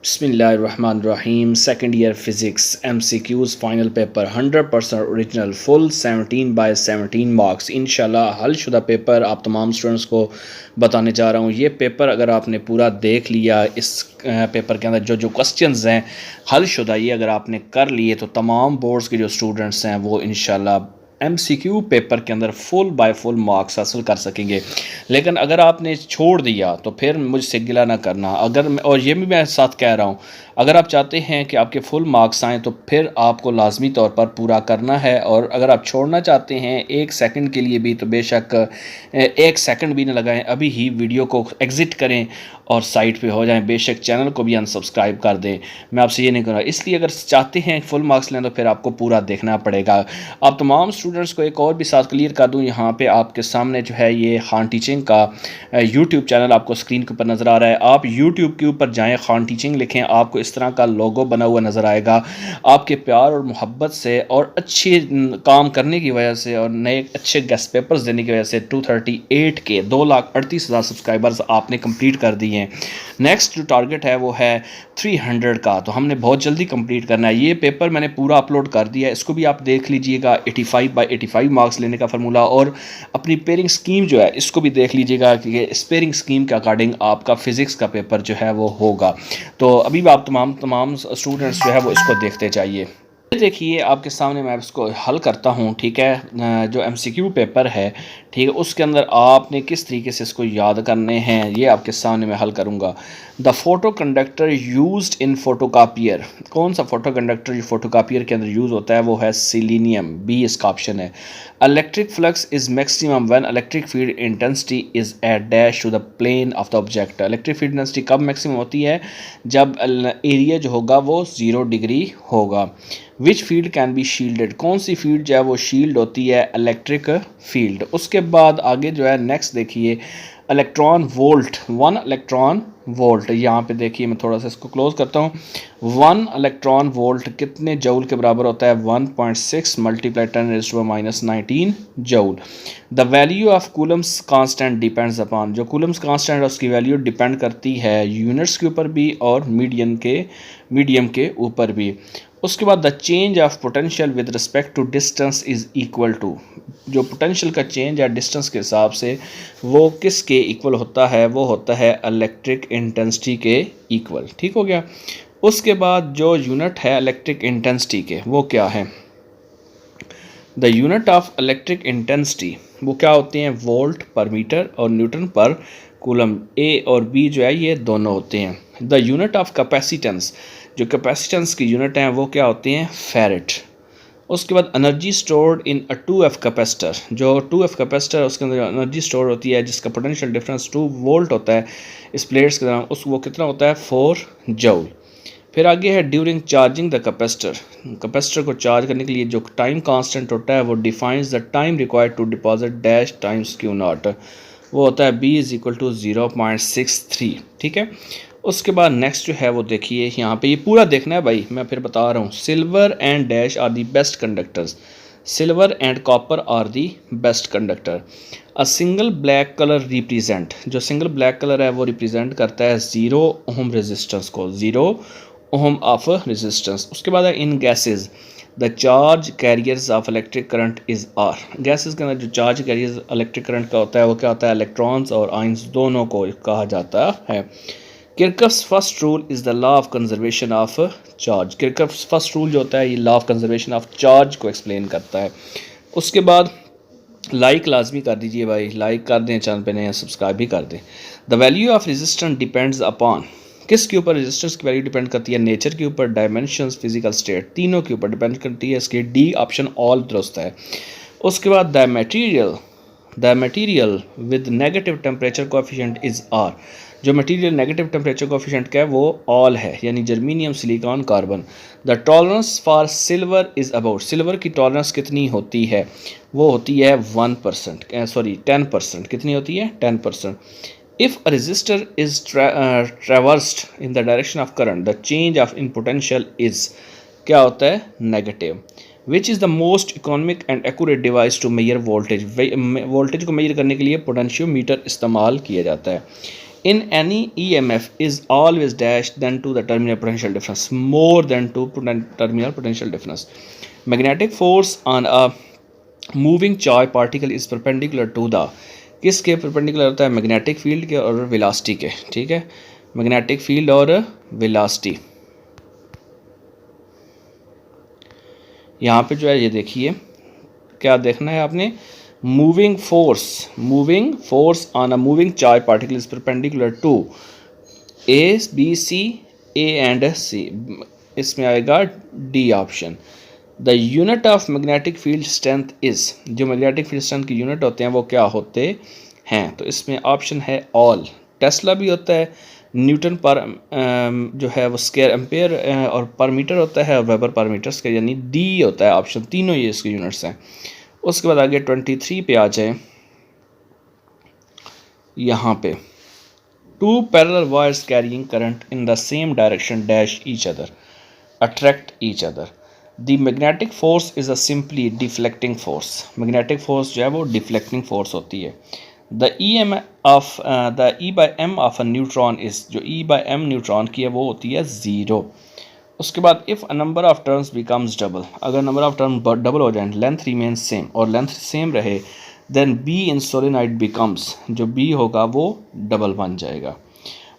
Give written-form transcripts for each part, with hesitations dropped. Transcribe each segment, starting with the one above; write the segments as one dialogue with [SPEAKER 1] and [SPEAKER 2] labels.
[SPEAKER 1] बिस्मिल्लाहिर्रहमानिर्रहीम second year physics MCQs final paper 100% original full 17/17 marks इंशाल्लाह हलशुदा paper आप तमाम स्टूडेंट्स को बताने जा रहा हूँ। ये पेपर अगर आपने पूरा देख लिया, इस पेपर के अंदर जो जो क्वेश्चंस हैं हलशुदा, ये अगर आपने कर लिए तो तमाम बोर्ड्स के जो स्टूडेंट्स हैं वो इंशाल्लाह MCQ पेपर के अंदर फुल बाय फुल मार्क्स हासिल कर सकेंगे। लेकिन अगर आपने छोड़ दिया तो फिर मुझसे गिला ना करना। और ये भी मैं साथ कह रहा हूँ, अगर आप चाहते हैं कि आपके फुल मार्क्स आएँ तो फिर आपको लाजमी तौर पर पूरा करना है। और अगर आप छोड़ना चाहते हैं एक सेकंड के लिए भी तो बेशक एक सेकंड भी ना लगाएं, अभी ही वीडियो को एग्ज़िट करें और साइट पे हो जाएं। बेशक चैनल को भी अनसब्सक्राइब कर दें। मैं आपसे ये नहीं कर रहा, इसलिए अगर चाहते हैं फुल मार्क्स लें तो फिर आपको पूरा देखना पड़ेगा। आप तमाम स्टूडेंट्स को एक और भी साथ क्लियर कर दूं, यहाँ पे आपके सामने जो है ये खान टीचिंग का यूट्यूब चैनल आपको स्क्रीन के ऊपर नज़र आ रहा है। आप यूट्यूब के ऊपर जाएँ, खान टीचिंग लिखें, आपको इस तरह का लोगो बना हुआ नज़र आएगा। आपके प्यार और मोहब्बत से और अच्छे काम करने की वजह से और नए अच्छे गेस्ट पेपर्स देने की वजह से 238 के 2,38,000 सब्सक्राइबर्स आपने कंप्लीट कर दिए हैं। नेक्स्ट जो टारगेट है वो है 300 का, तो हमने बहुत जल्दी कंप्लीट करना है। ये पेपर मैंने पूरा अपलोड कर दिया है, इसको भी आप देख लीजिएगा। 85/85 मार्क्स लेने का फार्मूला और अपनी पेयरिंग स्कीम जो है इसको भी देख लीजिएगा कि इस पेयरिंग स्कीम के अकॉर्डिंग आपका फ़िज़िक्स का पेपर जो है वो होगा। तो अभी भी आप तमाम स्टूडेंट्स जो है वो इसको देखते जाइए। देखिए आपके सामने मैं इसको हल करता हूँ, ठीक है। जो MCQ पेपर है, ठीक है, उसके अंदर आपने किस तरीके से इसको याद करने हैं ये आपके सामने मैं हल करूँगा। The photo conductor used in photocopier, कौन सा फोटो कंडक्टर जो फोटोकापियर के अंदर यूज़ होता है वो है सिलीनियम, बी इसका ऑप्शन है। Electric flux is maximum when electric field intensity is at dash to the plane of the object. Electric field intensity कब मैक्सिमम होती है? जब एरिया जो होगा वो 0 डिग्री होगा। Which field can be shielded, कौन सी फील्ड जो है वो शील्ड होती है? Electric field. उसके बाद आगे जो है नेक्स्ट देखिए, इलेक्ट्रॉन वोल्ट, 1 इलेक्ट्रॉन वोल्ट। यहाँ पे देखिए मैं थोड़ा सा इसको क्लोज करता हूँ। 1 इलेक्ट्रॉन वोल्ट कितने जूल के बराबर होता है? 1.6 multiply 10⁻⁻19 joule. The value of Coulomb's constant depends upon, जो कूलम्स कांस्टेंट है उसकी वैल्यू डिपेंड करती है यूनिट्स के ऊपर भी और मीडियम के ऊपर भी। उसके बाद the change of potential with respect to distance is equal to, जो पोटेंशियल का चेंज है डिस्टेंस के हिसाब से वो किसके इक्वल होता है? वो होता है इलेक्ट्रिक इंटेंसिटी के इक्वल। ठीक हो गया। उसके बाद जो यूनिट है इलेक्ट्रिक इंटेंसिटी के वो क्या है? The unit of electric intensity वो क्या होते हैं? वोल्ट पर मीटर और न्यूटन पर कूलम। ए और बी जो है ये दोनों होते हैं। द यूनिट ऑफ कैपेसिटेंस, जो कैपेसिटेंस की यूनिट हैं वो क्या होते हैं? फैरेट। उसके बाद energy stored in a 2F capacitor, जो 2F कैपेसिटर है उसके अंदर एनर्जी स्टोर होती है जिसका पोटेंशियल डिफरेंस 2 वोल्ट होता है इस प्लेट्स के दौरान, उस वो कितना होता है? 4 जूल। फिर आगे है during charging the capacitor, capacitor को चार्ज करने के लिए जो टाइम कांस्टेंट होता है वो defines the time required to deposit dash times Q0, वो होता है B = 0.63। ठीक है। उसके बाद नेक्स्ट जो है वो देखिए, यहाँ पे ये पूरा देखना है भाई, मैं फिर बता रहा हूँ। Silver and dash are the best conductors, silver and copper are the best conductor. A single black colour represent, जो सिंगल ब्लैक कलर है वो रिप्रेजेंट करता है 0 ओम रेजिस्टेंस को, 0 ओम ऑफ रेजिस्टेंस। उसके बाद है in gases the charge carriers of electric current is are, gases के अंदर जो चार्ज कैरियर्स इलेक्ट्रिक करंट का होता है वो क्या होता है? इलेक्ट्रॉन्स और आइंस दोनों को कहा जाता है। Kirchhoff's first rule is the law of conservation of charge, Kirchhoff's first rule जो होता है ये law of conservation of charge को एक्सप्लेन करता है। उसके बाद लाइक लाजमी कर दीजिए भाई, लाइक कर दें, चैनल पे नए सब्सक्राइब भी कर दें। The value of resistance depends upon, किसके ऊपर रेजिस्टेंस की वैल्यू डिपेंड करती है? नेचर के ऊपर, डायमेंशंस, फिजिकल स्टेट, तीनों के ऊपर डिपेंड करती है। इसके डी ऑप्शन ऑल दुरुस्त है। उसके बाद the material with negative temperature coefficient is are, जो मटेरियल नेगेटिव टेम्परेचर कोएफिशिएंट का है वो ऑल है, यानी germanium, silicon, carbon. The tolerance for silver is about, silver की टॉलरेंस कितनी होती है? वो होती है 10%, कितनी होती है? 10%। If a resistor is traversed in the direction of current, the change of in potential is क्या होता है? Negative. Which is the most economic and accurate device to measure voltage, voltage को मेजर करने के लिए पोटेंशियोमीटर इस्तेमाल किया जाता है। in any EMF is always dash than to the terminal potential difference, more than to terminal potential difference. Magnetic force on a moving charge particle is perpendicular to the, किसके perpendicular होता है, magnetic field के और velocity के, ठीक है, magnetic field और velocity. यहाँ पे जो है ये देखिए क्या देखना है आपने, moving force on a moving charge particle is perpendicular to A B C, A and C, इसमें आएगा D option. The unit of magnetic field strength is, जो मैग्नेटिक फील्ड स्ट्रेंथ की यूनिट होते हैं वो क्या होते हैं, तो इसमें ऑप्शन है ऑल। टेस्ला भी होता है, न्यूटन पर जो है वो स्क्वायर एम्पेयर और पर मीटर होता है, और वेबर पर मीटर स्क्वायर, यानी डी होता है ऑप्शन, तीनों ये इसके यूनिट्स हैं। उसके बाद आगे 23 पे आ जाए, यहाँ पे two parallel wires carrying current in the same direction dash each other attract each other. The magnetic force is a simply deflecting force, magnetic force जो है वो डिफ्लेक्टिंग फोर्स होती है। The e by m of a neutron is, जो e by M neutron की है वो होती है ज़ीरो। उसके बाद if a number of terms becomes double, अगर नंबर ऑफ टर्म डबल हो जाए, लेंथ रिमेन सेम और लेंथ सेम रहे, then B in solenoid becomes, जो बी होगा वो डबल बन जाएगा।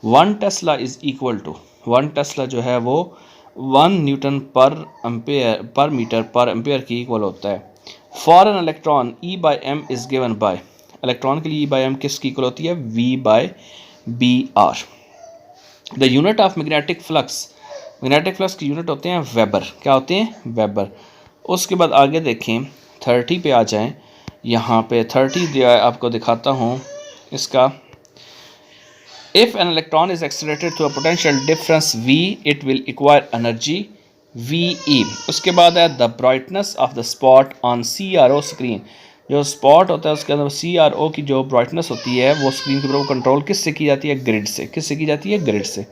[SPEAKER 1] 1 tesla is equal to, 1 tesla जो है वो 1 न्यूटन पर मीटर पर एम्पेयर की इक्वल होता है। For an electron e by m is given by, electron के लिए ई बाई एम किसकी इक्वल होती है, v by B r. The unit of magnetic flux, magnetic flux की यूनिट होते हैं वेबर, क्या होते हैं, वेबर। उसके बाद आगे देखें 30 पे आ जाएं, यहाँ पे 30 दिया है, आपको दिखाता हूँ इसका। If an electron is accelerated to a potential difference V, it will acquire energy VE। उसके बाद है the brightness of the spot on CRO screen, जो स्पॉट होता है उसके अंदर CRO की जो ब्राइटनेस होती है वो स्क्रीन के ऊपर कंट्रोल किससे की जाती है, ग्रिड से, किससे की जाती है, ग्रिड से।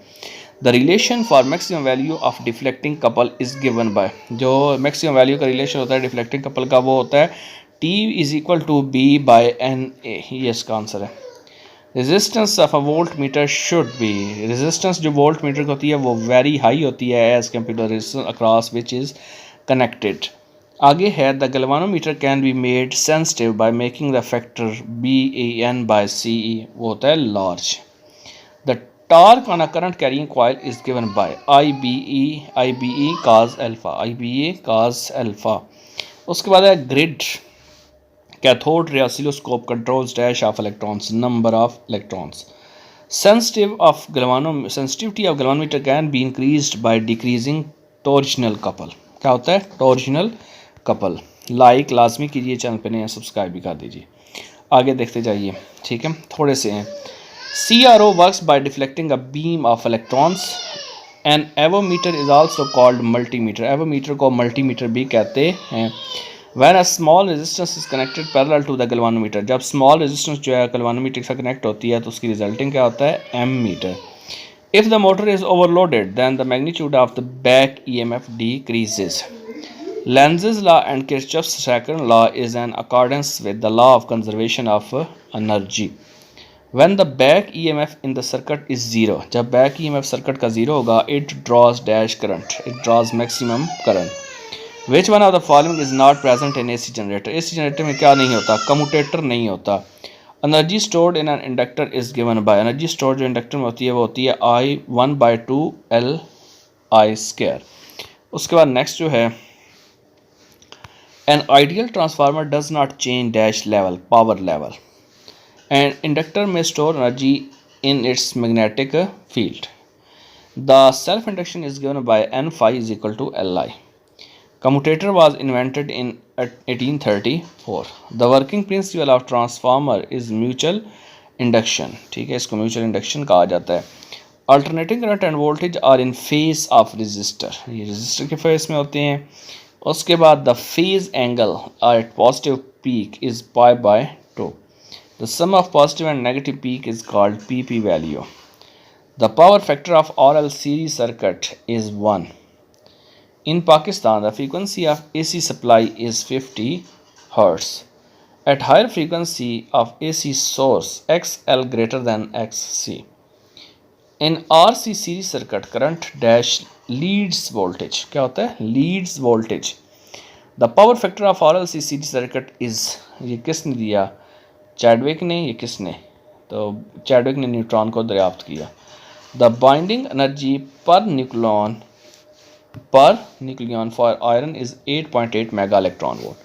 [SPEAKER 1] The relation for maximum value of deflecting couple is given by, जो मैक्सिमम वैल्यू का रिलेशन होता है डिफ्लेक्टिंग कपल का वो होता है T is equal to B by N A, ये इसका आंसर है। Resistance of a volt meter should be, resistance जो वोल्ट मीटर की होती है वो वेरी हाई होती है as compare to resistance across which is connected. आगे है the galvanometer can be made sensitive by making the factor BAN by CE, वो होता है large. The torque on a current carrying coil is given by IBE cos alpha, IBA cos alpha. उसके बाद है grid, cathode ray oscilloscope controls dash of electrons, number of electrons. Sensitivity of galvanometer can be increased by decreasing torsional couple, क्या होता है, torsional couple। Like लाजमी कीजिए, channel पे नए सब्सक्राइब भी कर दीजिए। आगे देखते जाइए, ठीक है, थोड़े से हैं। CRO works by deflecting a beam of electrons. An avometer is also called multimeter, avometer को multimeter भी कहते हैं। When a small resistance is connected parallel to the galvanometer, जब small resistance जो है galvanometer से connect होती है तो उसकी resulting क्या होता है, ammeter। If the motor is overloaded, then the magnitude of the back EMF decreases. Lenz's law and Kirchhoff's second law is in accordance with the law of conservation of energy. When the back EMF in the circuit is zero, जब back EMF circuit का zero होगा, it draws dash current, it draws maximum current. Which one of the following is not present in AC generator? AC generator में क्या नहीं होता, commutator नहीं होता। Energy stored in an inductor is given bye, energy stored जो inductor में होती है वो होती है I1/2LI²। उसके बाद नेक्स्ट जो है, an ideal transformer does not change dash level, power level, and inductor में store energy in its magnetic field. The self induction is given by N phi is equal to Li। Commutator was invented in 1834. The working principle of transformer is mutual induction, ठीक है, इसको mutual induction कहा जाता है। Alternating current and voltage are in phase of resistor, ये resistor के phase में होते हैं। उसके बाद the phase angle at positive peak is pi by 2. The sum of positive and negative peak is called PP value. The power factor of RL series circuit is 1. In Pakistan, the frequency of AC supply is 50 Hz. At higher frequency of AC source, XL greater than XC. In RC series circuit current dash leads voltage, क्या होता है, leads voltage. The power factor of RLC series circuit is, ये किसने दिया, Chadwick ने, ये किसने, तो चैडविक ने न्यूट्रॉन को दरियाफ्त किया। The binding energy per nucleon for iron is 8.8 mega electron volt.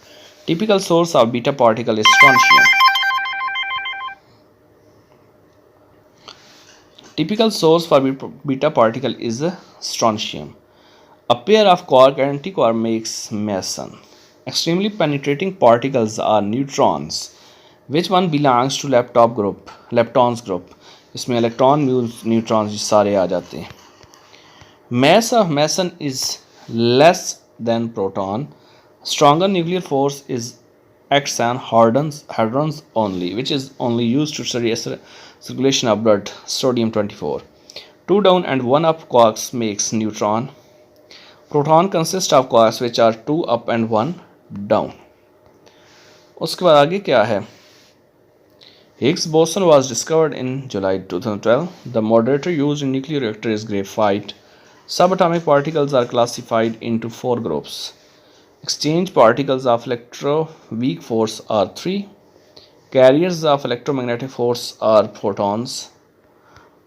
[SPEAKER 1] Typical source of beta particle is strontium. Typical source for beta particle is strontium. A pair of quark and antiquark makes meson. Extremely penetrating particles are neutrons. Which one belongs to leptons group? इसमें electron mules neutrons सारे आ जाते हैं। Mass of meson is less than proton. Stronger nuclear force is acts on hadrons only, which is only used to study circulation of blood. Sodium 24. 2 down and 1 up quarks makes neutron. Proton consist of quarks which are 2 up and 1 down. उसके बाद आगे क्या है, Higgs boson was discovered in July 2012. The moderator used in nuclear reactor is graphite. Subatomic particles are classified into 4 groups. Exchange particles of electroweak force are 3. Carriers of electromagnetic force are photons.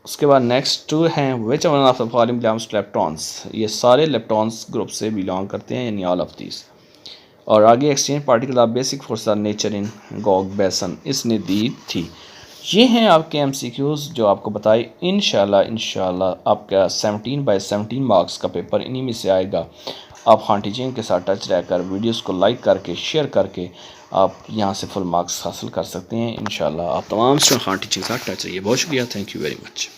[SPEAKER 1] उसके बाद next 2 हैं, which one of the following belongs to leptons? ये सारे leptons group से belong करते हैं, यानी all of these. और आगे exchange particle of basic force are nature in gauge boson, इसने दी थी। ये हैं आपके MCQs जो आपको बताए। इंशाल्लाह आपका 17/17 मार्क्स का पेपर इन्हीं में से आएगा। आप हाँ टीचिंग के साथ टच रहकर वीडियोस को लाइक करके शेयर करके आप यहाँ से फुल मार्क्स हासिल कर सकते हैं। इंशाल्लाह आप तमाम स्टूडेंट हाँ टीचिंग के साथ टच रहिए। बहुत शुक्रिया, थैंक यू वेरी मच।